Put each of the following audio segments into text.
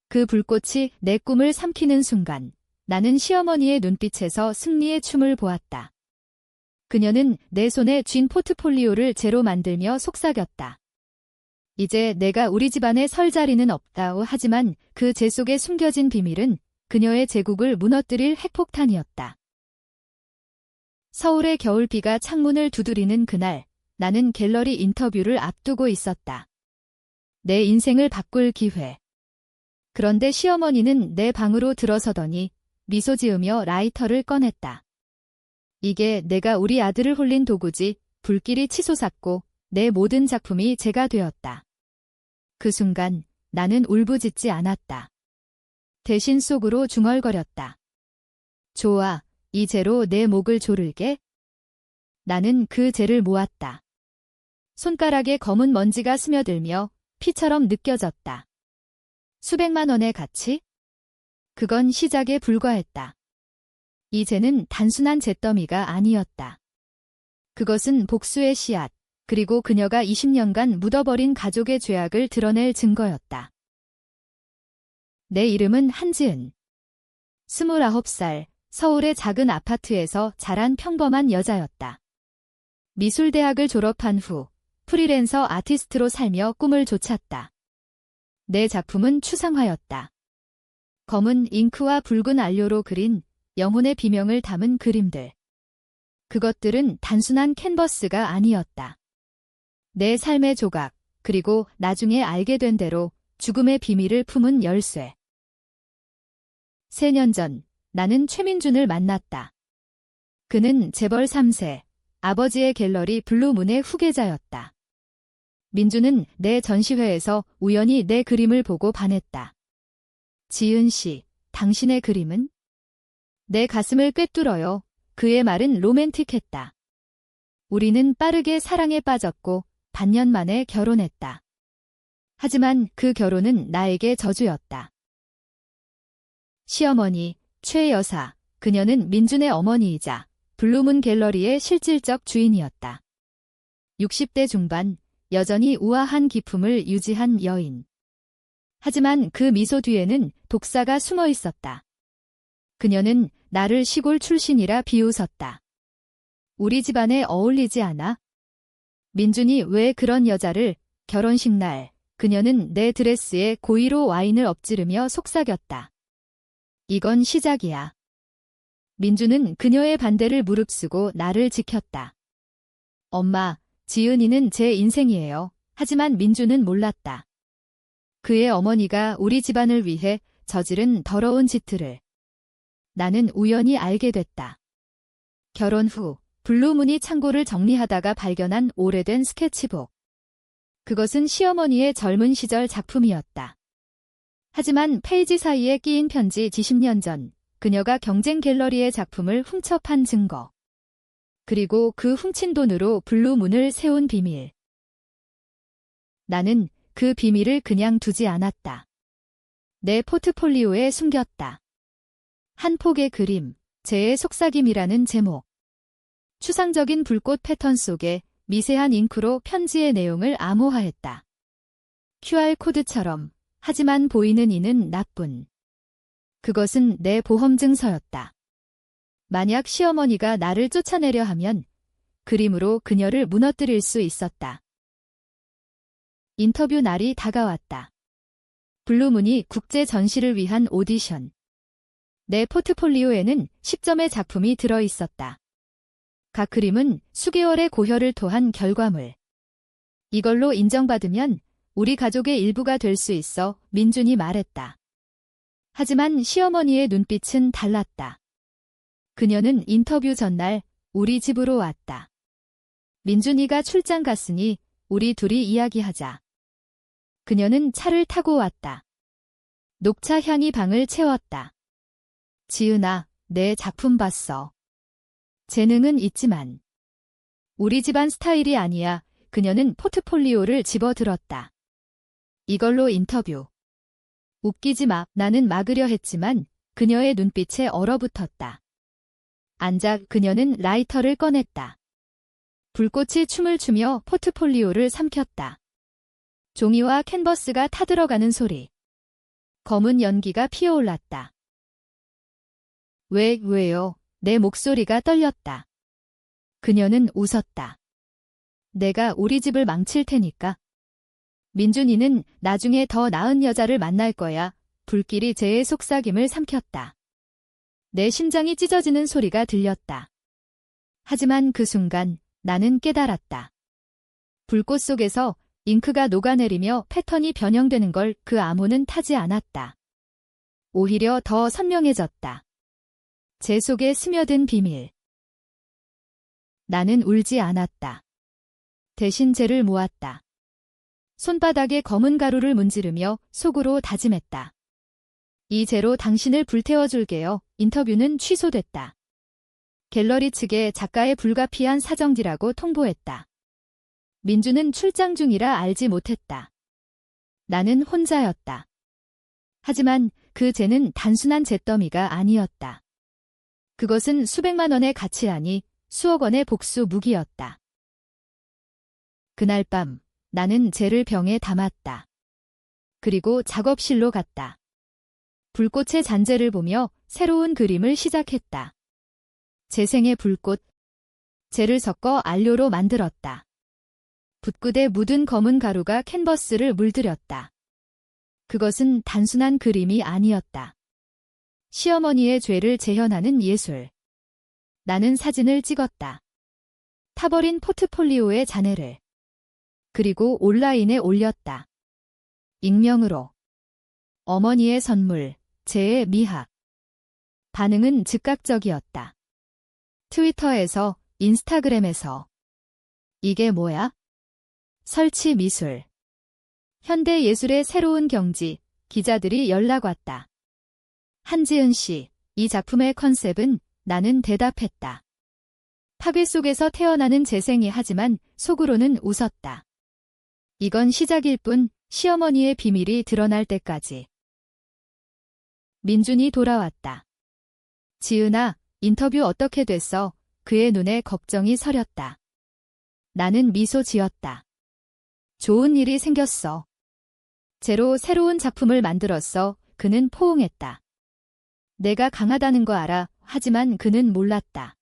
그 불꽃이 내 꿈을 삼키는 순간 나는 시어머니의 눈빛에서 승리의 춤을 보았다. 그녀는 내 손에 쥔 포트폴리오를 재로 만들며 속삭였다. 이제 내가 우리 집안에 설 자리는 없다. 하지만 그 재 속에 숨겨진 비밀은 그녀의 제국을 무너뜨릴 핵폭탄이었다. 서울의 겨울비가 창문을 두드리는 그날, 나는 갤러리 인터뷰를 앞두고 있었다. 내 인생을 바꿀 기회. 그런데 시어머니는 내 방으로 들어서더니 미소 지으며 라이터를 꺼냈다. 이게 내가 우리 아들을 홀린 도구지. 불길이 치솟았고 내 모든 작품이 재가 되었다. 그 순간 나는 울부짖지 않았다. 대신 속으로 중얼거렸다. 좋아, 이 재로 내 목을 조르게. 나는 그 재를 모았다. 손가락에 검은 먼지가 스며들며 피처럼 느껴졌다. 수백만 원의 가치? 그건 시작에 불과했다. 이 재는 단순한 잿더미가 아니었다. 그것은 복수의 씨앗, 그리고 그녀가 20년간 묻어버린 가족의 죄악을 드러낼 증거였다. 내 이름은 한지은. 29살, 서울의 작은 아파트에서 자란 평범한 여자였다. 미술대학을 졸업한 후 프리랜서 아티스트로 살며 꿈을 좇았다. 내 작품은 추상화였다. 검은 잉크와 붉은 안료로 그린 영혼의 비명을 담은 그림들. 그것들은 단순한 캔버스가 아니었다. 내 삶의 조각, 그리고 나중에 알게 된 대로 죽음의 비밀을 품은 열쇠. 3년 전, 나는 최민준을 만났다. 그는 재벌 3세, 아버지의 갤러리 블루문의 후계자였다. 민준은 내 전시회에서 우연히 내 그림을 보고 반했다. 지은 씨, 당신의 그림은? 내 가슴을 꿰뚫어요. 그의 말은 로맨틱했다. 우리는 빠르게 사랑에 빠졌고 반년 만에 결혼했다. 하지만 그 결혼은 나에게 저주였다. 시어머니, 최 여사, 그녀는 민준의 어머니이자 블루문 갤러리의 실질적 주인이었다. 60대 중반, 여전히 우아한 기품을 유지한 여인. 하지만 그 미소 뒤에는 독사가 숨어 있었다. 그녀는 나를 시골 출신이라 비웃었다. 우리 집안에 어울리지 않아? 민준이 왜 그런 여자를? 결혼식 날, 그녀는 내 드레스에 고의로 와인을 엎지르며 속삭였다. 이건 시작이야. 민준은 그녀의 반대를 무릅쓰고 나를 지켰다. 엄마, 지은이는 제 인생이에요. 하지만 민준은 몰랐다. 그의 어머니가 우리 집안을 위해 저지른 더러운 짓들을. 나는 우연히 알게 됐다. 결혼 후 블루문이 창고를 정리하다가 발견한 오래된 스케치북. 그것은 시어머니의 젊은 시절 작품이었다. 하지만 페이지 사이에 끼인 편지 10년 전, 그녀가 경쟁 갤러리의 작품을 훔쳐 판 증거. 그리고 그 훔친 돈으로 블루문을 세운 비밀. 나는 그 비밀을 그냥 두지 않았다. 내 포트폴리오에 숨겼다. 한 폭의 그림, 재의 속삭임이라는 제목. 추상적인 불꽃 패턴 속에 미세한 잉크로 편지의 내용을 암호화했다. QR코드처럼, 하지만 보이는 이는 나뿐. 그것은 내 보험증서였다. 만약 시어머니가 나를 쫓아내려 하면 그림으로 그녀를 무너뜨릴 수 있었다. 인터뷰 날이 다가왔다. 블루문이 국제 전시를 위한 오디션. 내 포트폴리오에는 10점의 작품이 들어 있었다. 각 그림은 수개월의 고혈을 토한 결과물. 이걸로 인정받으면 우리 가족의 일부가 될 수 있어, 민준이 말했다. 하지만 시어머니의 눈빛은 달랐다. 그녀는 인터뷰 전날 우리 집으로 왔다. 민준이가 출장 갔으니 우리 둘이 이야기하자. 그녀는 차를 타고 왔다. 녹차 향이 방을 채웠다. 지은아, 내 작품 봤어. 재능은 있지만 우리 집안 스타일이 아니야. 그녀는 포트폴리오를 집어들었다. 이걸로 인터뷰. 웃기지 마. 나는 막으려 했지만 그녀의 눈빛에 얼어붙었다. 앉아. 그녀는 라이터를 꺼냈다. 불꽃이 춤을 추며 포트폴리오를 삼켰다. 종이와 캔버스가 타들어가는 소리. 검은 연기가 피어올랐다. 왜요? 내 목소리가 떨렸다. 그녀는 웃었다. 내가 우리 집을 망칠 테니까. 민준이는 나중에 더 나은 여자를 만날 거야. 불길이 제 속삭임을 삼켰다. 내 심장이 찢어지는 소리가 들렸다. 하지만 그 순간 나는 깨달았다. 불꽃 속에서 잉크가 녹아내리며 패턴이 변형되는 걸 그 암호는 타지 않았다. 오히려 더 선명해졌다. 제 속에 스며든 비밀. 나는 울지 않았다. 대신 쟤를 모았다. 손바닥에 검은 가루를 문지르며 속으로 다짐했다. 이 쟤로 당신을 불태워줄게요. 인터뷰는 취소됐다. 갤러리 측에 작가의 불가피한 사정지라고 통보했다. 민주는 출장 중이라 알지 못했다. 나는 혼자였다. 하지만 그 쟤는 단순한 잿더미가 아니었다. 그것은 수백만 원의 가치라니 수억 원의 복수 무기였다. 그날 밤 나는 쟤를 병에 담았다. 그리고 작업실로 갔다. 불꽃의 잔재를 보며 새로운 그림을 시작했다. 재생의 불꽃. 쟤를 섞어 안료로 만들었다. 붓끝에 묻은 검은 가루가 캔버스를 물들였다. 그것은 단순한 그림이 아니었다. 시어머니의 죄를 재현하는 예술. 나는 사진을 찍었다. 타버린 포트폴리오의 잔해를. 그리고 온라인에 올렸다. 익명으로. 어머니의 선물, 쟤의 미학. 반응은 즉각적이었다. 트위터에서, 인스타그램에서. 이게 뭐야? 설치 미술. 현대 예술의 새로운 경지, 기자들이 연락 왔다. 한지은 씨, 이 작품의 컨셉은? 나는 대답했다. 파괴 속에서 태어나는 재생이 하지만 속으로는 웃었다. 이건 시작일 뿐 시어머니의 비밀이 드러날 때까지. 민준이 돌아왔다. 지은아, 인터뷰 어떻게 됐어? 그의 눈에 걱정이 서렸다. 나는 미소 지었다. 좋은 일이 생겼어. 쟤로 새로운 작품을 만들었어. 그는 포옹했다. 내가 강하다는 거 알아. 하지만 그는 몰랐다.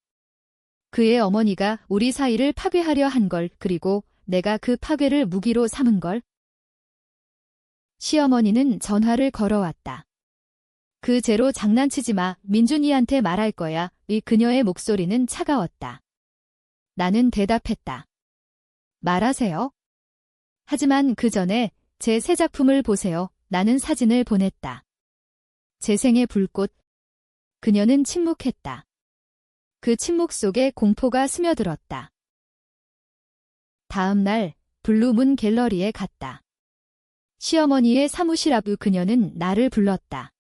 그의 어머니가 우리 사이를 파괴하려 한 걸, 그리고 내가 그 파괴를 무기로 삼은 걸. 시어머니는 전화를 걸어왔다. 그 쟤로 장난치지 마. 민준이한테 말할 거야. 이 그녀의 목소리는 차가웠다. 나는 대답했다. 말하세요. 하지만 그 전에 제 새 작품을 보세요. 나는 사진을 보냈다. 재생의 불꽃. 그녀는 침묵했다. 그 침묵 속에 공포가 스며들었다. 다음 날 블루문 갤러리에 갔다. 시어머니의 사무실 앞 그녀는 나를 불렀다.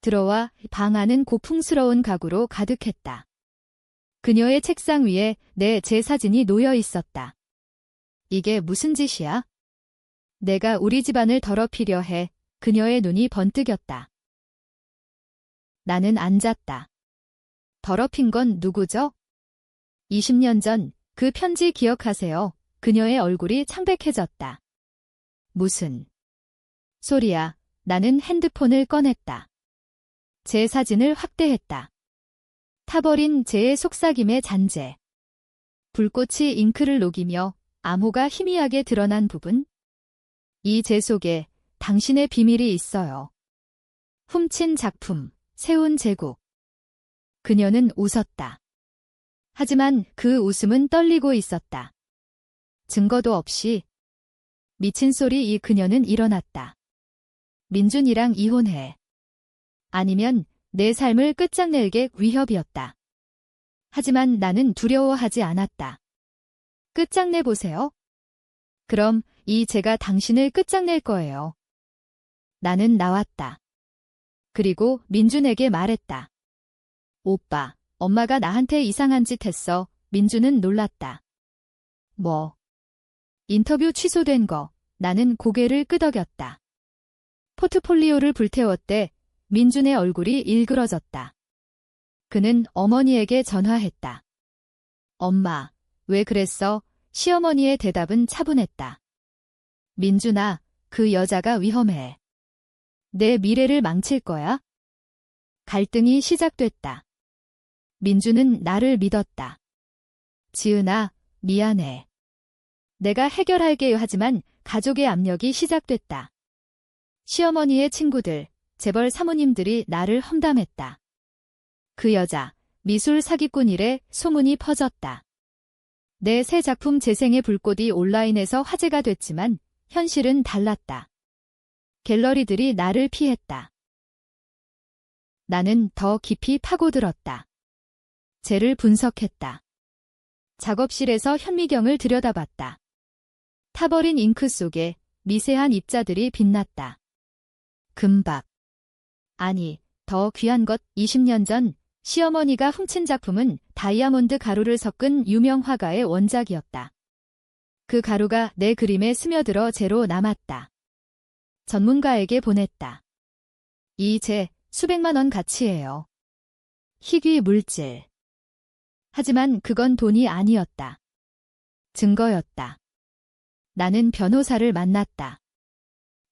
들어와. 방 안은 고풍스러운 가구로 가득했다. 그녀의 책상 위에 제 사진이 놓여 있었다. 이게 무슨 짓이야? 내가 우리 집안을 더럽히려 해. 그녀의 눈이 번뜩였다. 나는 앉았다. 더럽힌 건 누구죠? 20년 전 그 편지 기억하세요? 그녀의 얼굴이 창백해졌다. 무슨 소리야? 나는 핸드폰을 꺼냈다. 제 사진을 확대했다. 타버린 쟤의 속삭임의 잔재. 불꽃이 잉크를 녹이며 암호가 희미하게 드러난 부분. 이 쟤 속에 당신의 비밀이 있어요. 훔친 작품, 세운 제국. 그녀는 웃었다. 하지만 그 웃음은 떨리고 있었다. 증거도 없이. 미친 소리. 그녀는 일어났다. 민준이랑 이혼해. 아니면 내 삶을 끝장낼게. 위협이었다. 하지만 나는 두려워하지 않았다. 끝장내보세요. 그럼 제가 당신을 끝장낼 거예요. 나는 나왔다. 그리고 민준에게 말했다. 오빠, 엄마가 나한테 이상한 짓 했어. 민준은 놀랐다. 뭐? 인터뷰 취소된 거. 나는 고개를 끄덕였다. 포트폴리오를 불태웠대. 민준의 얼굴이 일그러졌다. 그는 어머니에게 전화했다. 엄마, 왜 그랬어? 시어머니의 대답은 차분했다. 민준아, 그 여자가 위험해. 내 미래를 망칠 거야? 갈등이 시작됐다. 민주는 나를 믿었다. 지은아, 미안해. 내가 해결할게요 하지만 가족의 압력이 시작됐다. 시어머니의 친구들, 재벌 사모님들이 나를 험담했다. 그 여자, 미술 사기꾼이래 소문이 퍼졌다. 내 새 작품 재생의 불꽃이 온라인에서 화제가 됐지만 현실은 달랐다. 갤러리들이 나를 피했다. 나는 더 깊이 파고들었다. 쟤를 분석했다. 작업실에서 현미경을 들여다봤다. 타버린 잉크 속에 미세한 입자들이 빛났다. 금박. 아니, 더 귀한 것 20년 전 시어머니가 훔친 작품은 다이아몬드 가루를 섞은 유명 화가의 원작이었다. 그 가루가 내 그림에 스며들어 재로 남았다. 전문가에게 보냈다. 이 재 수백만 원 가치예요. 희귀 물질. 하지만 그건 돈이 아니었다. 증거였다. 나는 변호사를 만났다.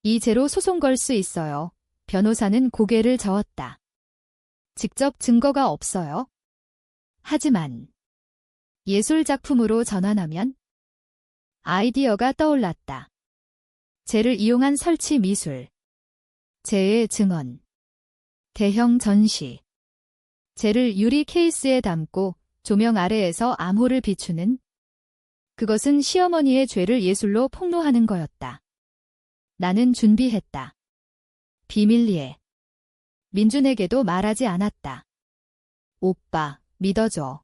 이 재로 소송 걸 수 있어요. 변호사는 고개를 저었다. 직접 증거가 없어요. 하지만 예술 작품으로 전환하면 아이디어가 떠올랐다. 재를 이용한 설치 미술. 재의 증언. 대형 전시. 재를 유리 케이스에 담고 조명 아래에서 암호를 비추는. 그것은 시어머니의 죄를 예술로 폭로하는 거였다. 나는 준비했다. 비밀리에. 민준에게도 말하지 않았다. 오빠, 믿어줘.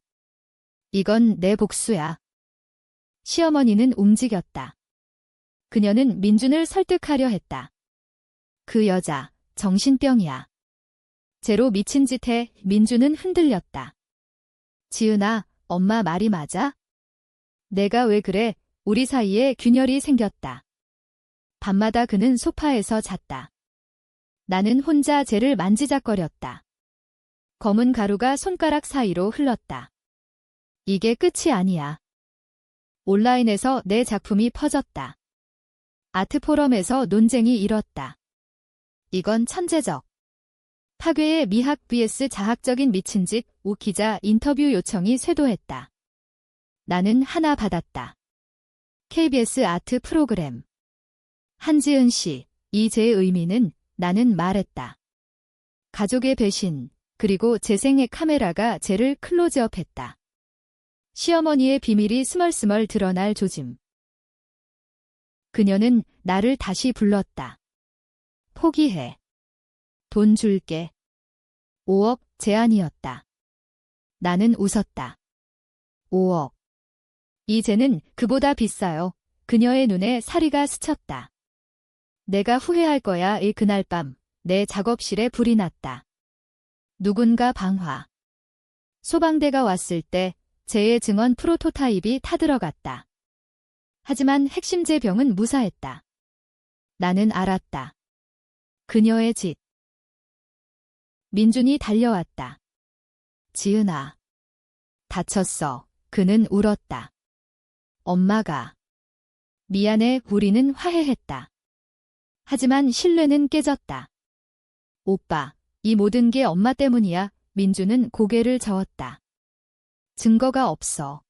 이건 내 복수야. 시어머니는 움직였다. 그녀는 민준을 설득하려 했다. 그 여자, 정신병이야. 재로 미친 짓 해. 민준은 흔들렸다. 지은아, 엄마 말이 맞아? 내가 왜 그래? 우리 사이에 균열이 생겼다. 밤마다 그는 소파에서 잤다. 나는 혼자 재를 만지작거렸다. 검은 가루가 손가락 사이로 흘렀다. 이게 끝이 아니야. 온라인에서 내 작품이 퍼졌다. 아트포럼에서 논쟁이 일었다. 이건 천재적. 파괴의 미학 vs 자학적인 미친 짓. 오 기자 인터뷰 요청이 쇄도했다. 나는 하나 받았다. KBS 아트 프로그램. 한지은 씨, 이 재의 의미는 나는 말했다. 가족의 배신, 그리고 재생의 카메라가 재를 클로즈업했다. 시어머니의 비밀이 스멀스멀 드러날 조짐. 그녀는 나를 다시 불렀다. 포기해. 돈 줄게. 5억 제안이었다. 나는 웃었다. 5억. 이 재는 그보다 비싸요. 그녀의 눈에 사리가 스쳤다. 내가 후회할 거야. 그날 밤 내 작업실에 불이 났다. 누군가 방화. 소방대가 왔을 때 재의 증언 프로토타입이 타들어갔다. 하지만 핵심 재병은 무사했다. 나는 알았다. 그녀의 짓. 민준이 달려왔다. 지은아. 다쳤어. 그는 울었다. 엄마가. 미안해. 우리는 화해했다. 하지만 신뢰는 깨졌다. 오빠, 이 모든 게 엄마 때문이야. 민주는 고개를 저었다. 증거가 없어.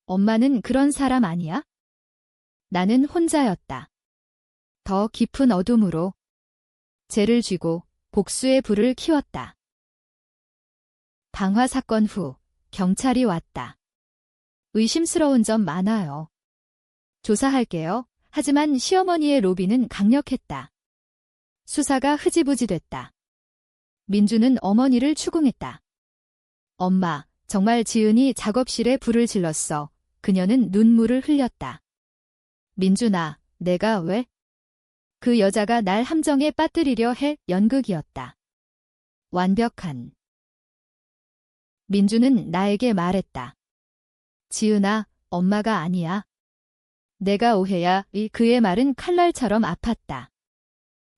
엄마는 그런 사람 아니야? 나는 혼자였다. 더 깊은 어둠으로 재를 쥐고 복수의 불을 키웠다. 방화 사건 후 경찰이 왔다. 의심스러운 점 많아요. 조사할게요. 하지만 시어머니의 로비는 강력했다. 수사가 흐지부지 됐다. 민주는 어머니를 추궁했다. 엄마, 정말 지은이 작업실에 불을 질렀어. 그녀는 눈물을 흘렸다. 민준아, 내가 왜? 그 여자가 날 함정에 빠뜨리려 해. 연극이었다. 완벽한. 민주는 나에게 말했다. 지은아, 엄마가 아니야. 내가 오해야. 그의 말은 칼날처럼 아팠다.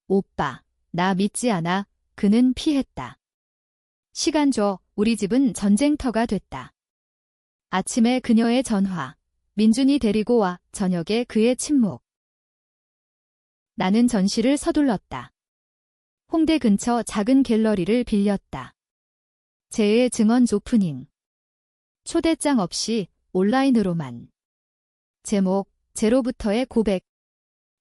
오빠, 나 믿지 않아. 그는 피했다. 시간 줘. 우리 집은 전쟁터가 됐다. 아침에 그녀의 전화. 민준이 데리고 와. 저녁에 그의 침묵. 나는 전시를 서둘렀다. 홍대 근처 작은 갤러리를 빌렸다. 제의 증언 오프닝. 초대장 없이 온라인으로만. 제목, 제로부터의 고백.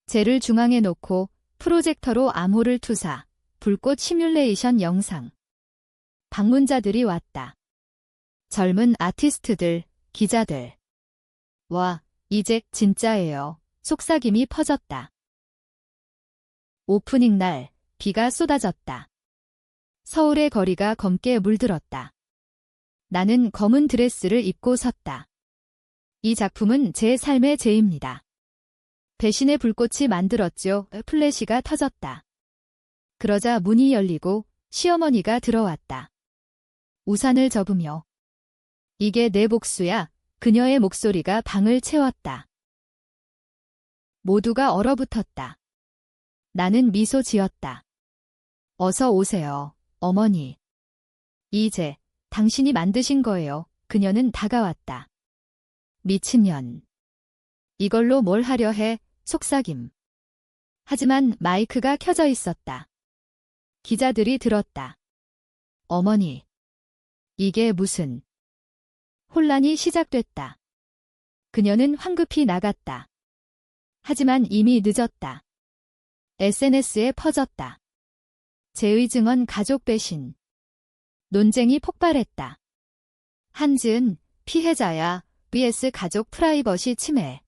제를 중앙에 놓고 프로젝터로 암호를 투사, 불꽃 시뮬레이션 영상. 방문자들이 왔다. 젊은 아티스트들, 기자들. 와, 이제 진짜예요. 속삭임이 퍼졌다. 오프닝 날, 비가 쏟아졌다. 서울의 거리가 검게 물들었다. 나는 검은 드레스를 입고 섰다. 이 작품은 제 삶의 제입니다. 배신의 불꽃이 만들었죠. 플래시가 터졌다. 그러자 문이 열리고 시어머니가 들어왔다. 우산을 접으며. 이게 내 복수야. 그녀의 목소리가 방을 채웠다. 모두가 얼어붙었다. 나는 미소 지었다. 어서 오세요, 어머니. 이제 당신이 만드신 거예요. 그녀는 다가왔다. 미친년. 이걸로 뭘 하려 해, 속삭임. 하지만 마이크가 켜져 있었다. 기자들이 들었다. 어머니. 이게 무슨. 혼란이 시작됐다. 그녀는 황급히 나갔다. 하지만 이미 늦었다. SNS에 퍼졌다. 제의 증언 가족 배신. 논쟁이 폭발했다. 한지은, 피해자야, vs 가족 프라이버시 침해.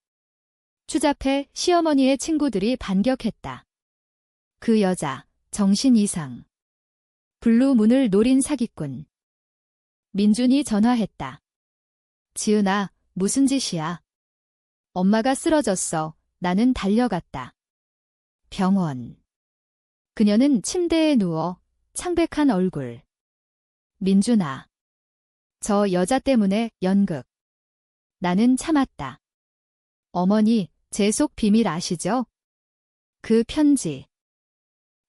추잡해 시어머니의 친구들이 반격했다. 그 여자, 정신 이상. 블루문을 노린 사기꾼. 민준이 전화했다. 지은아, 무슨 짓이야? 엄마가 쓰러졌어. 나는 달려갔다. 병원. 그녀는 침대에 누워 창백한 얼굴. 민준아. 저 여자 때문에 연극. 나는 참았다. 어머니, 제 속 비밀 아시죠? 그 편지.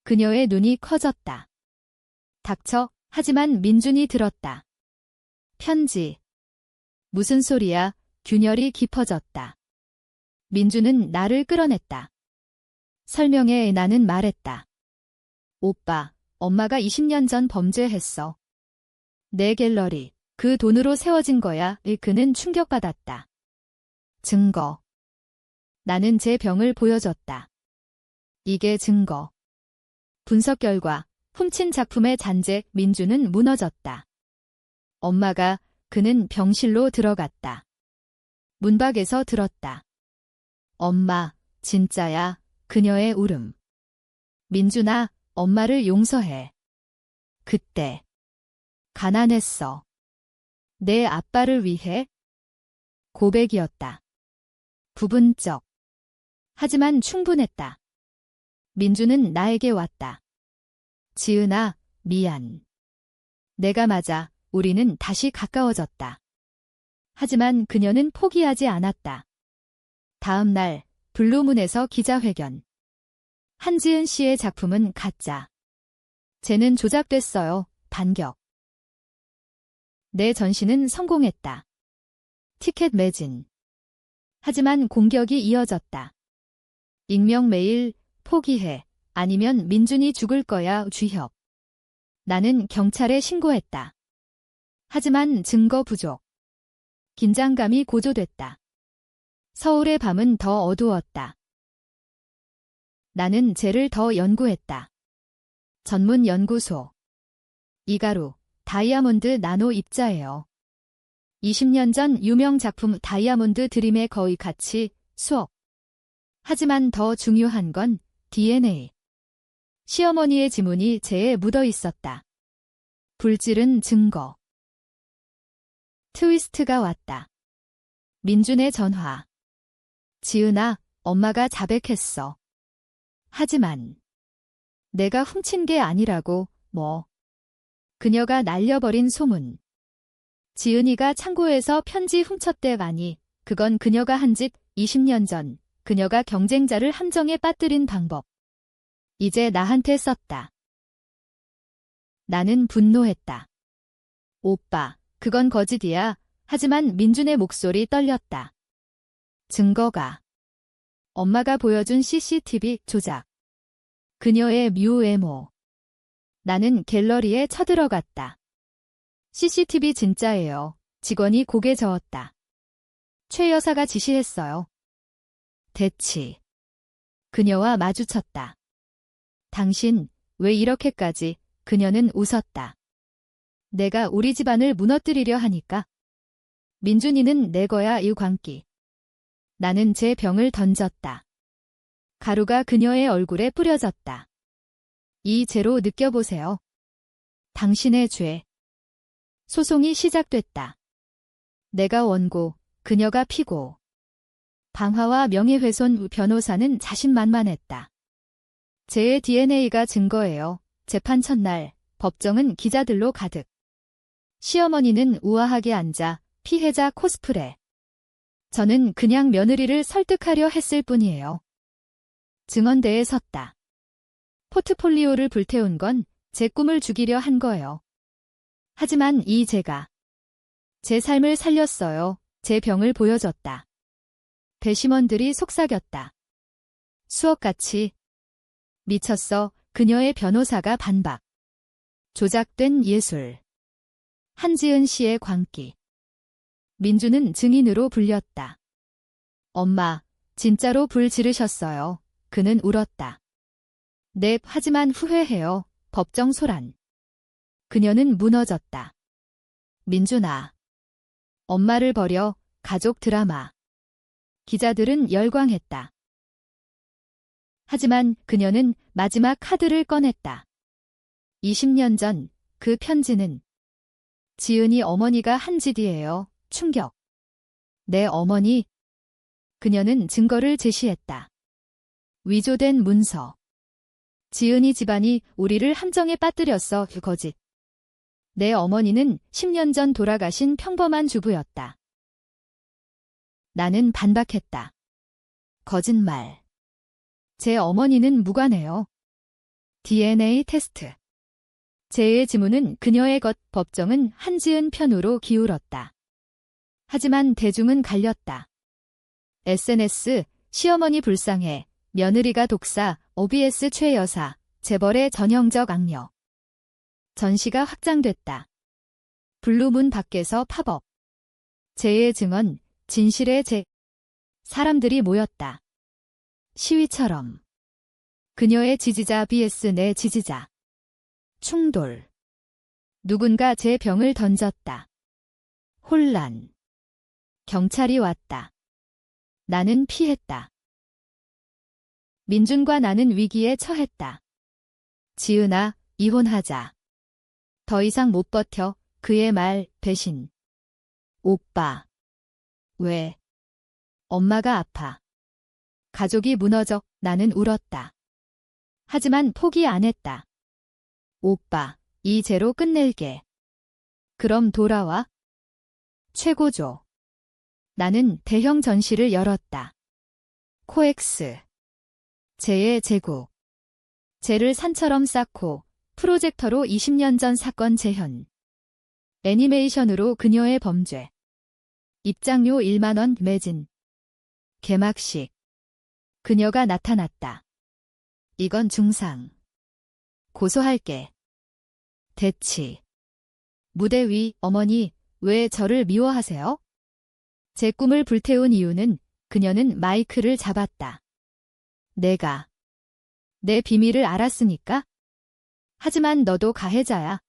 그녀의 눈이 커졌다. 닥쳐. 하지만 민준이 들었다. 편지. 무슨 소리야? 균열이 깊어졌다. 민준은 나를 끌어냈다. 설명해. 나는 말했다. 오빠, 엄마가 20년 전 범죄했어. 내 갤러리, 그 돈으로 세워진 거야. 그는 충격받았다. 증거. 나는 제 병을 보여줬다. 이게 증거. 분석 결과, 훔친 작품의 잔재. 민준은 무너졌다. 엄마가, 그는 병실로 들어갔다. 문 밖에서 들었다. 엄마, 진짜야. 그녀의 울음. 민준아, 엄마를 용서해. 그때. 가난했어. 내 아빠를 위해. 고백이었다. 부분적. 하지만 충분했다. 민준은 나에게 왔다. 지은아, 미안. 내가 맞아. 우리는 다시 가까워졌다. 하지만 그녀는 포기하지 않았다. 다음 날, 블루문에서 기자회견. 한지은 씨의 작품은 가짜. 쟤는 조작됐어요. 반격. 내 전시는 성공했다. 티켓 매진. 하지만 공격이 이어졌다. 익명 메일, 포기해. 아니면 민준이 죽을 거야. 쥐협. 나는 경찰에 신고했다. 하지만 증거 부족. 긴장감이 고조됐다. 서울의 밤은 더 어두웠다. 나는 쟤를 더 연구했다. 전문 연구소. 이가루, 다이아몬드 나노 입자예요. 20년 전 유명 작품 다이아몬드 드림의 거의 같이 수억. 하지만 더 중요한 건 DNA. 시어머니의 지문이 쟤에 묻어 있었다. 불질은 증거. 트위스트가 왔다. 민준의 전화. 지은아, 엄마가 자백했어. 하지만 내가 훔친 게 아니라고. 뭐. 그녀가 날려버린 소문. 지은이가 창고에서 편지 훔쳤대. 아니, 그건 그녀가 한 짓. 20년 전 그녀가 경쟁자를 함정에 빠뜨린 방법. 이제 나한테 썼다. 나는 분노했다. 오빠, 그건 거짓이야. 하지만 민준의 목소리 떨렸다. 증거가. 엄마가 보여준 CCTV 조작. 그녀의 뮤 외모. 나는 갤러리에 쳐들어갔다. CCTV 진짜예요. 직원이 고개 저었다. 최 여사가 지시했어요. 대치. 그녀와 마주쳤다. 당신, 왜 이렇게까지? 그녀는 웃었다. 내가 우리 집안을 무너뜨리려 하니까. 민준이는 내 거야, 이 광기. 나는 제 병을 던졌다. 가루가 그녀의 얼굴에 뿌려졌다. 이 죄로 느껴보세요. 당신의 죄. 소송이 시작됐다. 내가 원고, 그녀가 피고. 방화와 명예훼손 변호사는 자신만만했다. 제 DNA가 증거예요. 재판 첫날, 법정은 기자들로 가득. 시어머니는 우아하게 앉아 피해자 코스프레. 저는 그냥 며느리를 설득하려 했을 뿐이에요. 증언대에 섰다. 포트폴리오를 불태운 건 제 꿈을 죽이려 한 거예요. 하지만 이 죄가 제 삶을 살렸어요. 제 병을 보여줬다. 배심원들이 속삭였다. 수억같이. 미쳤어. 그녀의 변호사가 반박. 조작된 예술. 한지은 씨의 광기. 민주는 증인으로 불렸다. 엄마, 진짜로 불 지르셨어요. 그는 울었다. 네, 하지만 후회해요. 법정 소란. 그녀는 무너졌다. 민준아. 엄마를 버려. 가족 드라마. 기자들은 열광했다. 하지만 그녀는 마지막 카드를 꺼냈다. 20년 전 그 편지는 지은이 어머니가 한 짓이에요. 충격. 내 어머니. 그녀는 증거를 제시했다. 위조된 문서. 지은이 집안이 우리를 함정에 빠뜨렸어. 거짓. 내 어머니는 10년 전 돌아가신 평범한 주부였다. 나는 반박했다. 거짓말. 제 어머니는 무관해요. DNA 테스트. 제의 지문은 그녀의 것. 법정은 한지은 편으로 기울었다. 하지만 대중은 갈렸다. SNS, 시어머니 불쌍해, 며느리가 독사, OBS 최 여사, 재벌의 전형적 악녀. 전시가 확장됐다. 블루문 밖에서 팝업. 제의 증언, 진실의 제. 사람들이 모였다. 시위처럼. 그녀의 지지자 vs 내 지지자. 충돌. 누군가 제 병을 던졌다. 혼란. 경찰이 왔다. 나는 피했다. 민준과 나는 위기에 처했다. 지은아, 이혼하자. 더 이상 못 버텨. 그의 말, 배신. 오빠. 왜? 엄마가 아파. 가족이 무너져. 나는 울었다. 하지만 포기 안 했다. 오빠, 이 죄로 끝낼게. 그럼 돌아와. 최고조. 나는 대형 전시를 열었다. 코엑스. 제의 제국. 죄를 산처럼 쌓고 프로젝터로 20년 전 사건 재현. 애니메이션으로 그녀의 범죄. 입장료 1만 원 매진. 개막식. 그녀가 나타났다. 이건 중상. 고소할게. 대치. 무대 위. 어머니, 왜 저를 미워하세요? 제 꿈을 불태운 이유는 그녀는 마이크를 잡았다. 내가 내 비밀을 알았으니까? 하지만 너도 가해자야.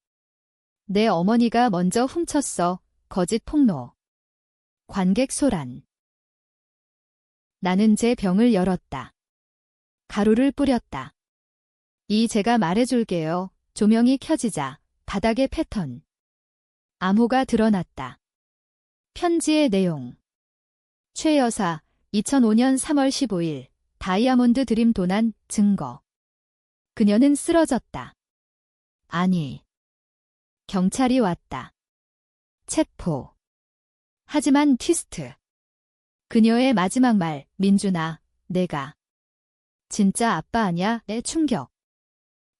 내 어머니가 먼저 훔쳤어. 거짓 폭로. 관객 소란. 나는 제 병을 열었다. 가루를 뿌렸다. 이 제가 말해줄게요. 조명이 켜지자 바닥의 패턴. 암호가 드러났다. 편지의 내용. 최 여사, 2005년 3월 15일, 다이아몬드 드림 도난, 증거. 그녀는 쓰러졌다. 아니. 경찰이 왔다. 체포. 하지만 트위스트. 그녀의 마지막 말, 민준아, 내가. 진짜 아빠 아냐? 의 충격.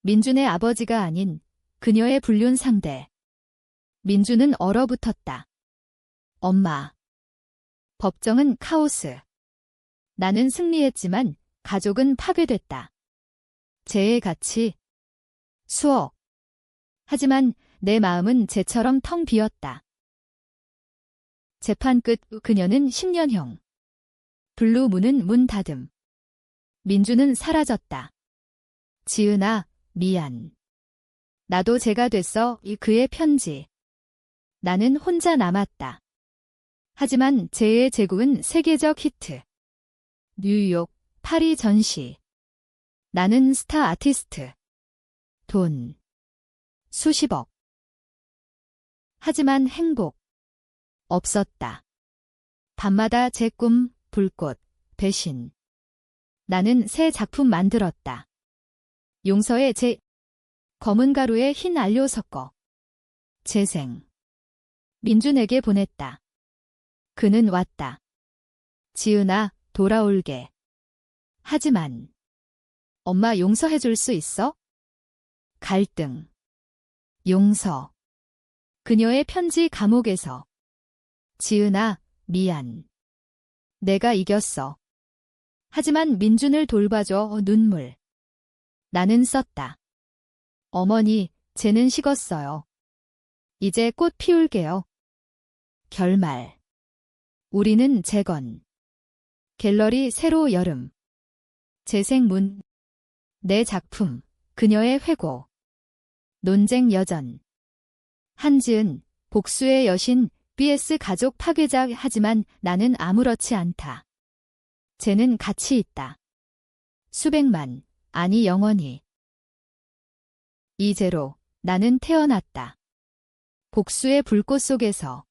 민준의 아버지가 아닌 그녀의 불륜 상대. 민준은 얼어붙었다. 엄마. 법정은 카오스. 나는 승리했지만 가족은 파괴됐다. 죄의 가치. 수억. 하지만 내 마음은 쟤처럼 텅 비었다. 재판 끝 그녀는 10년형. 블루문은 문 닫음. 민주는 사라졌다. 지은아, 미안. 나도 쟤가 됐어. 이 그의 편지. 나는 혼자 남았다. 하지만 쟤의 제국은 세계적 히트. 뉴욕, 파리 전시. 나는 스타 아티스트. 돈. 수십억. 하지만 행복. 없었다. 밤마다 제 꿈, 불꽃, 배신. 나는 새 작품 만들었다. 용서의 재. 검은 가루에 흰 알료 섞어. 재생. 민준에게 보냈다. 그는 왔다. 지은아, 돌아올게. 하지만 엄마 용서해줄 수 있어? 갈등. 용서. 그녀의 편지 감옥에서. 지은아, 미안. 내가 이겼어. 하지만 민준을 돌봐줘. 눈물. 나는 썼다. 어머니, 쟤는 식었어요. 이제 꽃 피울게요. 결말. 우리는 재건. 갤러리 새로 여름. 재생문. 내 작품. 그녀의 회고. 논쟁 여전. 한지은, 복수의 여신, BS 가족 파괴자. 하지만 나는 아무렇지 않다. 쟤는 가치 있다. 수백만, 아니 영원히. 이제로 나는 태어났다. 복수의 불꽃 속에서.